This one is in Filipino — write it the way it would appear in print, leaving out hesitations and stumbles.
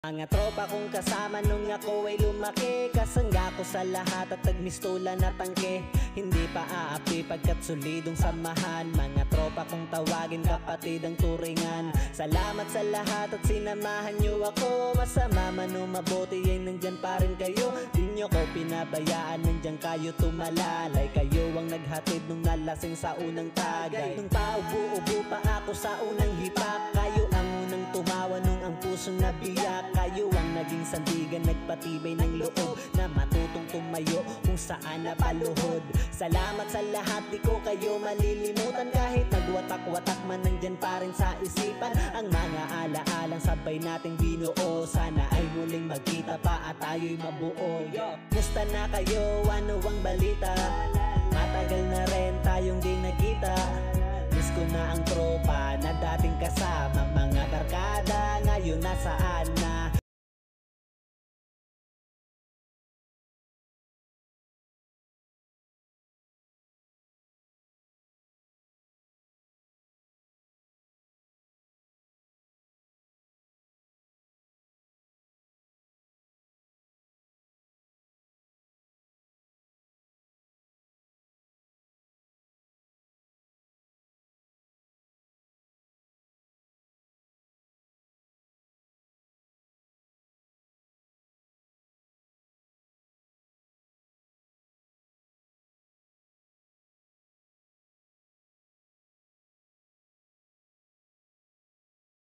Mga tropa kong kasama nung ako ay lumaki, kasangga ko sa lahat at nagmistula na tangke. Hindi pa aapi pagkat solidong samahan. Mga tropa kong tawagin kapatid ang turingan. Salamat sa lahat at sinamahan nyo ako. Masama man o mabuti ay nandyan pa rin kayo. Di nyo ko pinabayaan, nandyan kayo tumalalay. Kayo ang naghatid nung nalasing sa unang tagay. Nung paubo-ubo pa ako sa unang hipak, kayo ang unang tumawa nung ang pusong nabiyak. Kayo ang naging sandigan, nagpatibay ng loob na matutong tumayo kung saan napaluhod. Salamat sa lahat, di ko kayo malilimutan. Kahit nagwatak-watak man, nandyan pa rin sa isipan ang mga alaalang sabay nating binuo. Sana ay muling magkita pa at tayo'y mabuo. Musta na kayo? Ano ang balita? Matagal na rin tayong di nagkita. Miss ko na ang tropa na dating kasama. Mga barkada ngayon nasaan na?